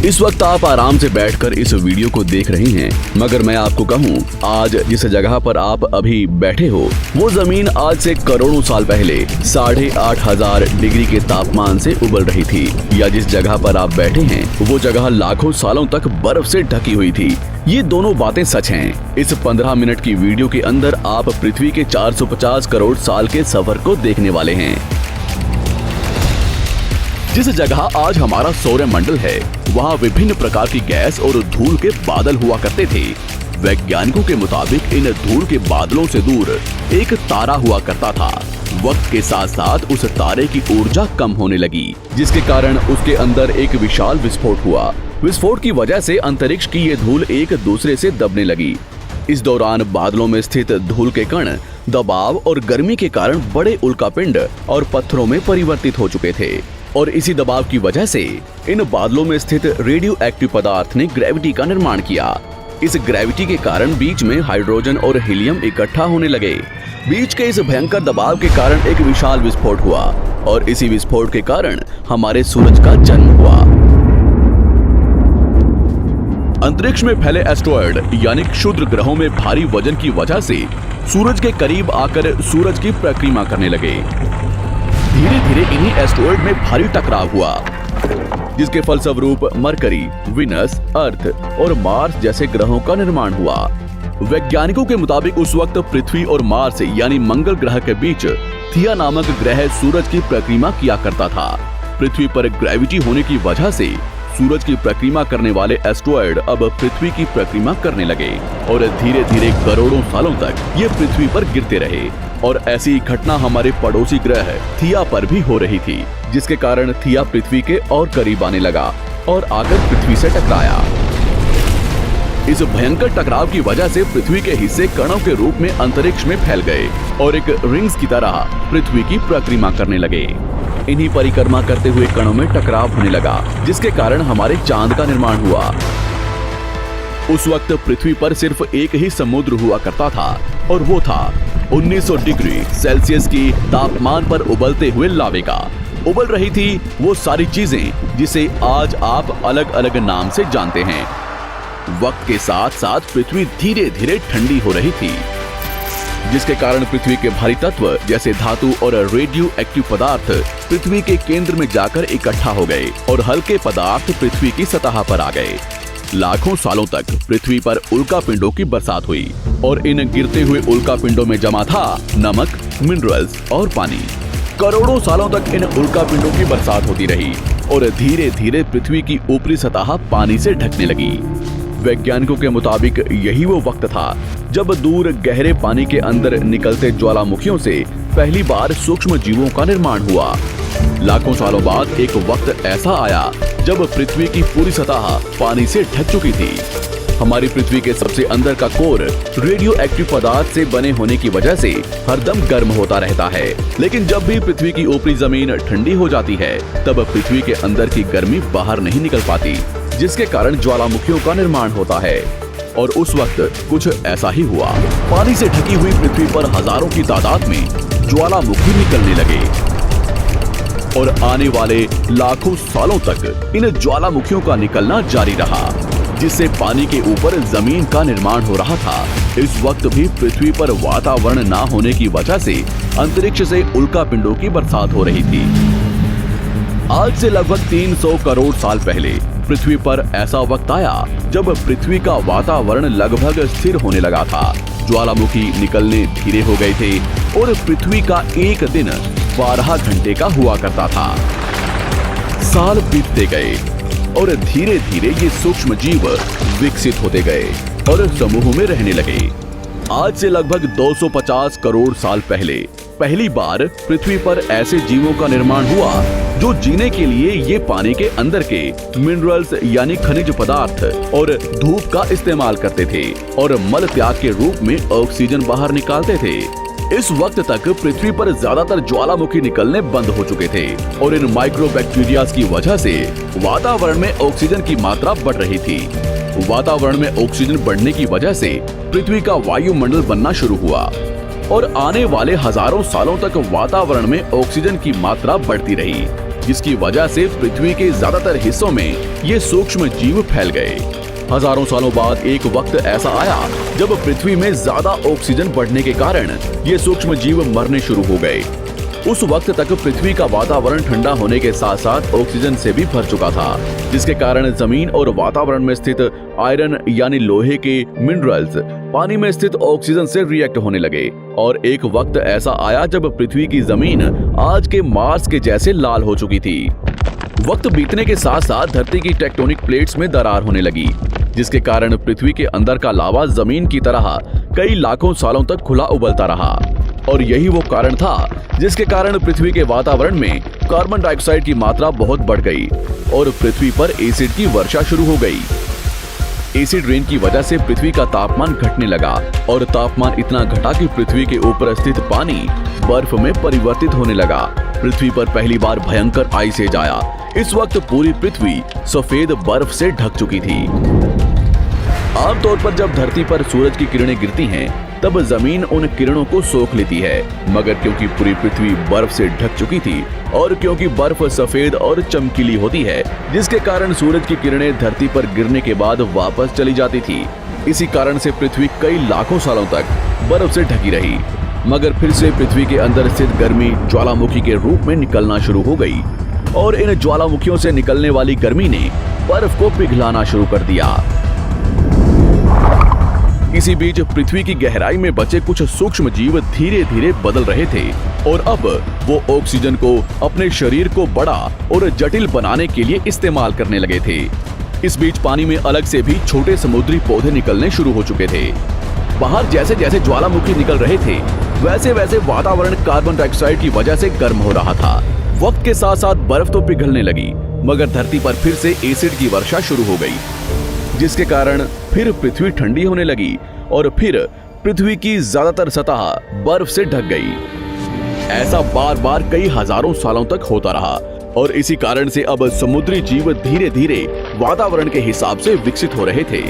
इस वक्त आप आराम से बैठकर इस वीडियो को देख रहे हैं, मगर मैं आपको कहूं, आज जिस जगह पर आप अभी बैठे हो वो जमीन आज से करोड़ों साल पहले 8,500 डिग्री के तापमान से उबल रही थी, या जिस जगह पर आप बैठे हैं वो जगह लाखों सालों तक बर्फ से ढकी हुई थी। ये दोनों बातें सच हैं। इस 15 मिनट की वीडियो के अंदर आप पृथ्वी के 450 करोड़ साल के सफर को देखने वाले हैं। जिस जगह आज हमारा सौरमंडल है, वहाँ विभिन्न प्रकार की गैस और धूल के बादल हुआ करते थे। वैज्ञानिकों के मुताबिक इन धूल के बादलों से दूर एक तारा हुआ करता था। वक्त के साथ साथ उस तारे की ऊर्जा कम होने लगी, जिसके कारण उसके अंदर एक विशाल विस्फोट हुआ। विस्फोट की वजह से अंतरिक्ष की ये धूल एक दूसरे से दबने लगी। इस दौरान बादलों में स्थित धूल के कण दबाव और गर्मी के कारण बड़े उल्कापिंड और पत्थरों में परिवर्तित हो चुके थे, और इसी दबाव की वजह से इन बादलों में स्थित रेडियो एक्टिव पदार्थ ने ग्रेविटी का निर्माण किया। इस ग्रेविटी के कारण बीच में हाइड्रोजन और हीलियम इकट्ठा होने लगे। बीच के इस भयंकर दबाव के कारण एक विशाल विस्फोट हुआ, और इसी विस्फोट के कारण हमारे सूरज का जन्म हुआ। अंतरिक्ष में फैले एस्टेरॉयड यानी क्षुद्र ग्रहों में भारी वजन की वजह से सूरज के करीब आकर सूरज की परिक्रमा करने लगे। धीरे धीरे इन्हीं एस्टेरॉयड में भारी टकराव हुआ, जिसके फलस्वरूप मरकरी, विनस, अर्थ और मार्स जैसे ग्रहों का निर्माण हुआ। वैज्ञानिकों के मुताबिक उस वक्त पृथ्वी और मार्स यानी मंगल ग्रह के बीच थिया नामक ग्रह सूरज की परिक्रमा किया करता था। पृथ्वी पर ग्रेविटी होने की वजह से सूरज की परिक्रमा करने वाले एस्टेरॉयड अब पृथ्वी की परिक्रमा करने लगे, और धीरे धीरे करोड़ों सालों तक ये पृथ्वी पर गिरते रहे। और ऐसी घटना हमारे पड़ोसी ग्रह थिया पर भी हो रही थी, जिसके कारण थिया पृथ्वी के और करीब आने लगा और आकर पृथ्वी से टकराया। इस भयंकर टकराव की वजह से पृथ्वी के हिस्से कणों के रूप में अंतरिक्ष में फैल गए और एक रिंग्स की तरह पृथ्वी की परिक्रमा करने लगे। इन्हीं परिक्रमा करते हुए कणों में टकराव होने लगा, जिसके कारण हमारे चांद का निर्माण हुआ। उस वक्त पृथ्वी पर सिर्फ एक ही समुद्र हुआ करता था, और वो था 1900 डिग्री सेल्सियस की तापमान पर उबलते हुए लावे का। उबल रही थी वो सारी चीजें जिसे आज आप अलग अलग नाम से जानते हैं। वक्त के साथ साथ पृथ्वी धीरे धीरे ठंडी हो रही थी, जिसके कारण पृथ्वी के भारी तत्व जैसे धातु और रेडियो एक्टिव पदार्थ पृथ्वी के केंद्र में जाकर इकट्ठा हो गए, और हल्के पदार्थ पृथ्वी की सतह पर आ गए। लाखों सालों तक पृथ्वी पर उल्कापिंडों की बरसात हुई, और इन गिरते हुए उल्कापिंडों में जमा था नमक, मिनरल्स और पानी। करोड़ों सालों तक इन उल्कापिंडों की बरसात होती रही, और धीरे धीरे पृथ्वी की ऊपरी सतह पानी से ढकने लगी। वैज्ञानिकों के मुताबिक यही वो वक्त था जब दूर गहरे पानी के अंदर निकलते ज्वालामुखियों से पहली बार सूक्ष्म जीवों का निर्माण हुआ। लाखों सालों बाद एक वक्त ऐसा आया जब पृथ्वी की पूरी सतह पानी से ढक चुकी थी। हमारी पृथ्वी के सबसे अंदर का कोर रेडियो एक्टिव पदार्थ से बने होने की वजह से हरदम गर्म होता रहता है, लेकिन जब भी पृथ्वी की ऊपरी जमीन ठंडी हो जाती है, तब पृथ्वी के अंदर की गर्मी बाहर नहीं निकल पाती, जिसके कारण ज्वालामुखियों का निर्माण होता है। और उस वक्त कुछ ऐसा ही हुआ। पानी से ढकी हुई पृथ्वी पर हजारों की तादाद में ज्वालामुखी निकलने लगे, और आने वाले लाखों सालों तक इन ज्वालामुखियों का निकलना जारी रहा, जिससे पानी के ऊपर जमीन का निर्माण हो रहा था। इस वक्त भी पृथ्वी पर वातावरण ना होने की वजह से अंतरिक्ष से उल्कापिंडों की बरसात हो रही थी। आज से लगभग 300 करोड़ साल पहले पृथ्वी पर ऐसा वक्त आया जब पृथ्वी का वातावरण लगभग स्थिर होने लगा था। ज्वालामुखी निकलने धीरे हो गए थे, और पृथ्वी का एक दिन 12 घंटे का हुआ करता था। साल बीतते गए, और धीरे धीरे ये सूक्ष्म जीव विकसित होते गए और समूह में रहने लगे। आज से लगभग 250 करोड़ साल पहले पहली बार पृथ्वी पर ऐसे जीवों का निर्माण हुआ जो जीने के लिए ये पानी के अंदर के मिनरल्स यानी खनिज पदार्थ और धूप का इस्तेमाल करते थे, और मल त्याग के रूप में ऑक्सीजन बाहर निकालते थे। इस वक्त तक पृथ्वी पर ज्यादातर ज्वालामुखी निकलने बंद हो चुके थे, और इन माइक्रोबैक्टीरिया की वजह से वातावरण में ऑक्सीजन की मात्रा बढ़ रही थी। वातावरण में ऑक्सीजन बढ़ने की वजह से पृथ्वी का वायुमंडल बनना शुरू हुआ, और आने वाले हजारों सालों तक वातावरण में ऑक्सीजन की मात्रा बढ़ती रही। जिसकी वजह से पृथ्वी के ज्यादातर हिस्सों में ये सूक्ष्म जीव फैल गए। हजारों सालों बाद एक वक्त ऐसा आया जब पृथ्वी में ज्यादा ऑक्सीजन बढ़ने के कारण ये सूक्ष्म जीव मरने शुरू हो गए। उस वक्त तक पृथ्वी का वातावरण ठंडा होने के साथ साथ ऑक्सीजन से भी भर चुका था, जिसके कारण जमीन और वातावरण में स्थित आयरन यानी लोहे के मिनरल्स पानी में स्थित ऑक्सीजन से रिएक्ट होने लगे। और एक वक्त ऐसा आया जब पृथ्वी की जमीन आज के मार्स के जैसे लाल हो चुकी थी। वक्त बीतने के साथ साथ धरती की टेक्टोनिक प्लेट्स में दरार होने लगी, जिसके कारण पृथ्वी के अंदर का लावा जमीन की तरह कई लाखों सालों तक खुला उबलता रहा। और यही वो कारण था जिसके कारण पृथ्वी के वातावरण में कार्बन डाइऑक्साइड की मात्रा बहुत बढ़ गई और पृथ्वी पर एसिड की वर्षा शुरू हो गई। एसिड रेन की वजह से पृथ्वी का तापमान घटने लगा और तापमान इतना घटा कि पृथ्वी के ऊपर स्थित पानी बर्फ में परिवर्तित होने लगा। पृथ्वी पर पहली बार भयंकर आइस एज आया। इस वक्त पूरी पृथ्वी सफेद बर्फ से ढक चुकी थी। आमतौर पर जब धरती पर सूरज की किरणें गिरती हैं, तब जमीन उन किरणों को सोख लेती है, मगर क्योंकि पूरी पृथ्वी बर्फ से ढक चुकी थी और क्योंकि बर्फ सफेद और चमकीली होती है, जिसके कारण सूरज की किरणें धरती पर गिरने के बाद वापस चली जाती थी। इसी कारण से पृथ्वी कई लाखों सालों तक बर्फ से ढकी रही, मगर फिर से पृथ्वी के अंदर स्थित गर्मी ज्वालामुखी के रूप में निकलना शुरू हो गई और इन ज्वालामुखियों से निकलने वाली गर्मी ने बर्फ को पिघलाना शुरू कर दिया। इसी बीच पृथ्वी की गहराई में बचे कुछ सूक्ष्म जीव धीरे धीरे बदल रहे थे और अब वो ऑक्सीजन को अपने शरीर को बड़ा और जटिल बनाने के लिए इस्तेमाल करने लगे थे। इस बीच पानी में अलग से भी छोटे समुद्री पौधे निकलने शुरू हो चुके थे। बाहर जैसे जैसे ज्वालामुखी निकल रहे थे, वैसे वैसे वातावरण कार्बन डाइऑक्साइड की वजह से गर्म हो रहा था। वक्त के साथ साथ बर्फ तो पिघलने लगी, मगर धरती पर फिर से एसिड की वर्षा शुरू हो गई, जिसके कारण फिर पृथ्वी ठंडी होने लगी और फिर पृथ्वी की ज्यादातर सतह बर्फ से ढक गई। ऐसा बार बार कई हजारों सालों तक होता रहा और इसी कारण से अब समुद्री जीव धीरे धीरे वातावरण के हिसाब से विकसित हो रहे थे।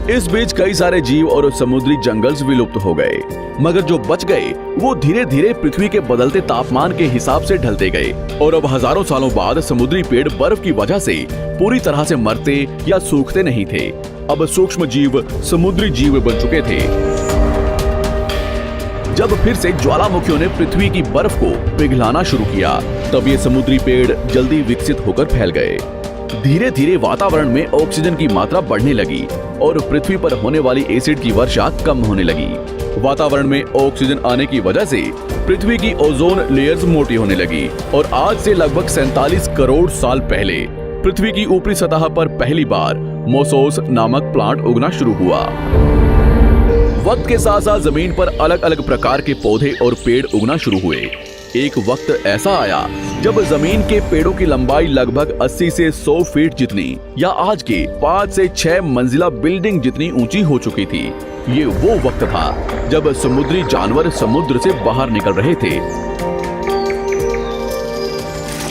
इस बीच कई सारे जीव और समुद्री जंगल्स विलुप्त हो गए, मगर जो बच गए वो धीरे धीरे पृथ्वी के बदलते तापमान के हिसाब से ढलते गए और अब हजारों सालों बाद समुद्री पेड़ बर्फ की वजह से पूरी तरह से मरते या सूखते नहीं थे। अब सूक्ष्म जीव समुद्री जीव बन चुके थे। जब फिर से ज्वालामुखियों ने पृथ्वी की बर्फ को पिघलाना शुरू किया, तब ये समुद्री पेड़ जल्दी विकसित होकर फैल गए। धीरे धीरे वातावरण में ऑक्सीजन की मात्रा बढ़ने लगी और पृथ्वी पर होने वाली एसिड की वर्षा कम होने लगी। वातावरण में ऑक्सीजन आने की वजह से पृथ्वी की ओजोन लेयर्स मोटी होने लगी और आज से लगभग 47 करोड़ साल पहले पृथ्वी की ऊपरी सतह पर पहली बार मोसोस नामक प्लांट उगना शुरू हुआ। वक्त के साथ साथ जमीन पर अलग अलग प्रकार के पौधे और पेड़ उगना शुरू हुए। एक वक्त ऐसा आया जब जमीन के पेड़ों की लंबाई लगभग 80 से 100 फीट जितनी या आज के 5 से 6 मंजिला बिल्डिंग जितनी ऊंची हो चुकी थी। ये वो वक्त था जब समुद्री जानवर समुद्र से बाहर निकल रहे थे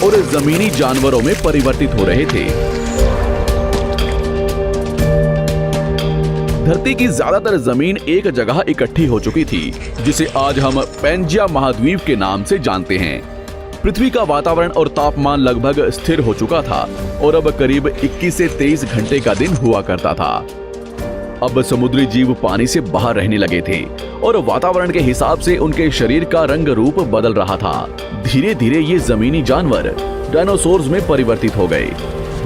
और जमीनी जानवरों में परिवर्तित हो रहे थे। धरती की ज्यादातर जमीन एक जगह इकट्ठी हो चुकी थी, जिसे आज हम पैंजिया महाद्वीप के नाम से जानते हैं। पृथ्वी का वातावरण और तापमान लगभग स्थिर हो चुका था और अब करीब 21 से 23 घंटे का दिन हुआ करता था। अब समुद्री जीव पानी से बाहर रहने लगे थे और वातावरण के हिसाब से उनके शरीर का रंग रूप बदल रहा था। धीरे धीरे ये जमीनी जानवर डायनासोर्स में परिवर्तित हो गए।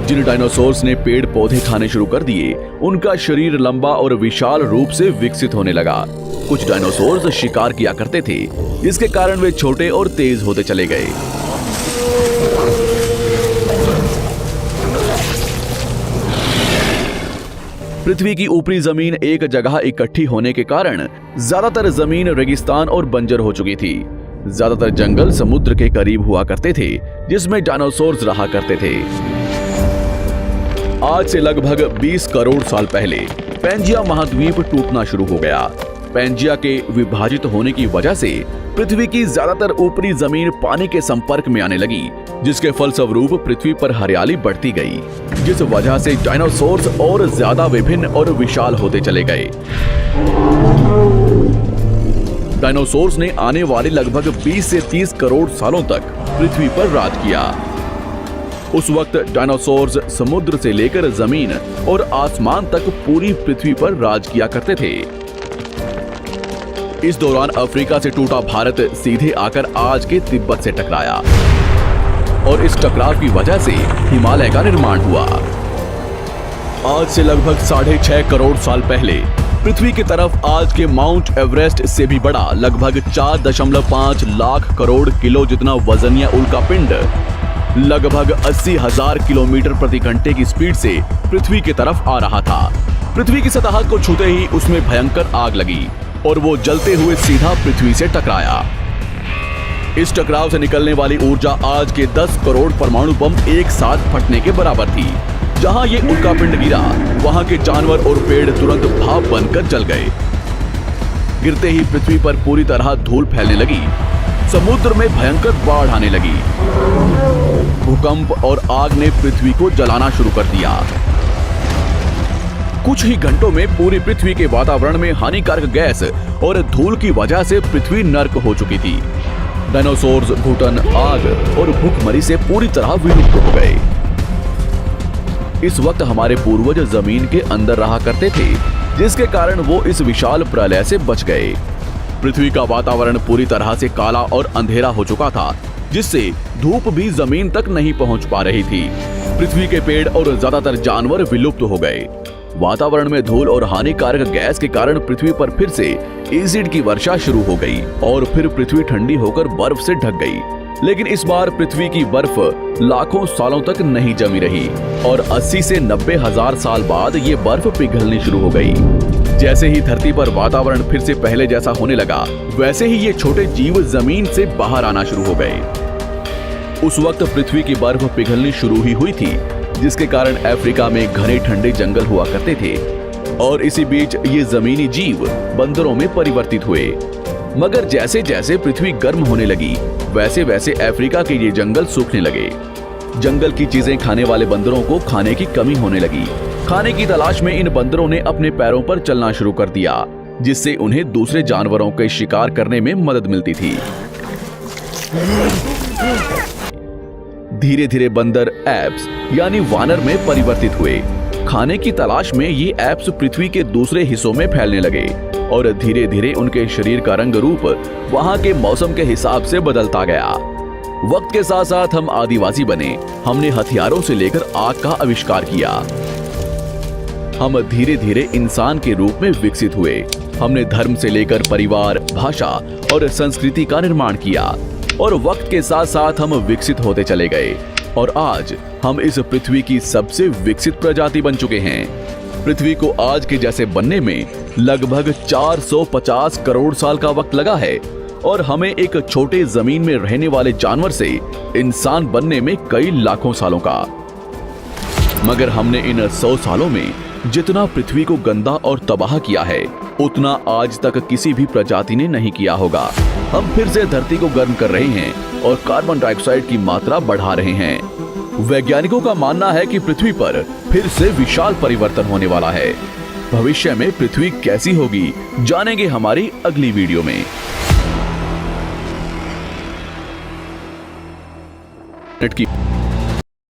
जिन डायनासोर्स ने पेड़ पौधे खाने शुरू कर दिए, उनका शरीर लंबा और विशाल रूप से विकसित होने लगा। कुछ डायनासोर्स शिकार किया करते थे, जिसके कारण वे छोटे और तेज होते चले गए। पृथ्वी की ऊपरी जमीन एक जगह इकट्ठी होने के कारण ज्यादातर जमीन रेगिस्तान और बंजर हो चुकी थी। ज्यादातर जंगल समुद्र के करीब हुआ करते थे, जिसमें डायनासोर्स रहा करते थे। आज से लगभग 20 करोड़ साल पहले पैंजिया महाद्वीप टूटना शुरू हो गया। पैंजिया के विभाजित होने की वजह से पृथ्वी की ज्यादातर ऊपरी जमीन पानी के संपर्क में आने लगी, जिसके फलस्वरूप पृथ्वी पर हरियाली बढ़ती गई, जिस वजह से डायनासोर्स और ज्यादा विभिन्न और विशाल होते चले गए। डायनासोर्स ने आने वाले लगभग 20 से 30 करोड़ सालों तक पृथ्वी पर राज किया। उस वक्त डायनासोर्स समुद्र से लेकर जमीन और आसमान तक पूरी पृथ्वी पर राज किया करते थे। इस दौरान अफ्रीका से टूटा भारत सीधे आकर आज के तिब्बत से टकराया और इस टकराव की वजह से हिमालय का निर्माण हुआ। आज से लगभग 6.5 करोड़ साल पहले पृथ्वी की तरफ आज के माउंट एवरेस्ट से भी बड़ा लगभग 4.5 लाख करोड़ किलो जितना वजनिया उल्कापिंड लगभग 80,000 किलोमीटर प्रति घंटे की स्पीड से पृथ्वी की तरफ आ रहा था। पृथ्वी की सतह को छूते ही उसमें भयंकर आग लगी और वो जलते हुए सीधा पृथ्वी से टकराया। इस टकराव से निकलने वाली ऊर्जा आज के 10 करोड़ परमाणु बम एक साथ फटने के बराबर थी। जहां ये उल्कापिंड गिरा, वहां के जानवर और पेड़ तुरंत भाप बनकर जल गए। गिरते ही पृथ्वी पर पूरी तरह धूल फैलने लगी। समुद्र में भयंकर बाढ़ आने लगी। भूकंप और आग ने पृथ्वी को जलाना शुरू कर दिया। कुछ ही घंटों में पूरी पृथ्वी के वातावरण में हानिकारक गैस और धूल की वजह से पृथ्वी नर्क हो चुकी थी। डायनासोर्स, घुटन, आग और भूखमरी से पूरी तरह विलुप्त हो गए। इस वक्त हमारे पूर्वज जमीन के अंदर रहा करते थे, जिसके कारण वो इस विशाल प्रलय से बच गए। पृथ्वी का वातावरण पूरी तरह से काला और अंधेरा हो चुका था, जिससे धूप भी जमीन तक नहीं पहुंच पा रही थी। पृथ्वी के पेड़ और ज्यादातर जानवर विलुप्त हो गए। वातावरण में धूल और हानिकारक गैस के कारण पृथ्वी पर फिर से एसिड की वर्षा शुरू हो गई और फिर पृथ्वी ठंडी होकर बर्फ से ढक गई। लेकिन इस बार पृथ्वी की बर्फ लाखों सालों तक नहीं जमी रही और 80 से 90 हजार साल बाद ये बर्फ पिघलनी शुरू हो गई। जैसे ही धरती पर वातावरण फिर से पहले जैसा होने लगा, वैसे ही ये छोटे जीव जमीन से बाहर आना शुरू हो गए। उस वक्त पृथ्वी की बर्फ पिघलनी शुरू ही हुई थी, जिसके कारण अफ्रीका में घने ठंडे जंगल हुआ करते थे और इसी बीच ये जमीनी जीव बंदरों में परिवर्तित हुए। मगर जैसे जैसे पृथ्वी गर्म होने लगी, वैसे वैसे अफ्रीका के ये जंगल सूखने लगे। जंगल की चीजें खाने वाले बंदरों को खाने की कमी होने लगी। खाने की तलाश में इन बंदरों ने अपने पैरों पर चलना शुरू कर दिया, जिससे उन्हें दूसरे जानवरों के शिकार करने में मदद मिलती थी। धीरे धीरे बंदर एप्स यानी वानर में परिवर्तित हुए। खाने की तलाश में ये एप्स पृथ्वी के दूसरे हिस्सों में फैलने लगे और धीरे धीरे उनके शरीर का रंग रूप वहां के मौसम के हिसाब से बदलता गया। वक्त के साथ साथ हम आदिवासी बने। हमने हथियारों से लेकर आग का आविष्कार किया। हम धीरे धीरे इंसान के रूप में विकसित हुए। हमने धर्म से लेकर परिवार, भाषा और संस्कृति का निर्माण किया और वक्त के साथ साथ हम विकसित होते चले गए और आज हम इस पृथ्वी की सबसे विकसित प्रजाति बन चुके हैं। पृथ्वी को आज के जैसे बनने में लगभग 450 करोड़ साल का वक्त लगा है और हमें एक छोटे जमीन में रहने वाले जानवर से इंसान बनने में कई लाखों सालों का। मगर हमने इन 100 सालों में जितना पृथ्वी को गंदा और तबाह किया है, उतना आज तक किसी भी प्रजाति ने नहीं किया होगा। हम फिर से धरती को गर्म कर रहे हैं और कार्बन डाइऑक्साइड की मात्रा बढ़ा रहे हैं। वैज्ञानिकों का मानना है कि पृथ्वी पर फिर से विशाल परिवर्तन होने वाला है। भविष्य में पृथ्वी कैसी होगी, जानेंगे हमारी अगली वीडियो में।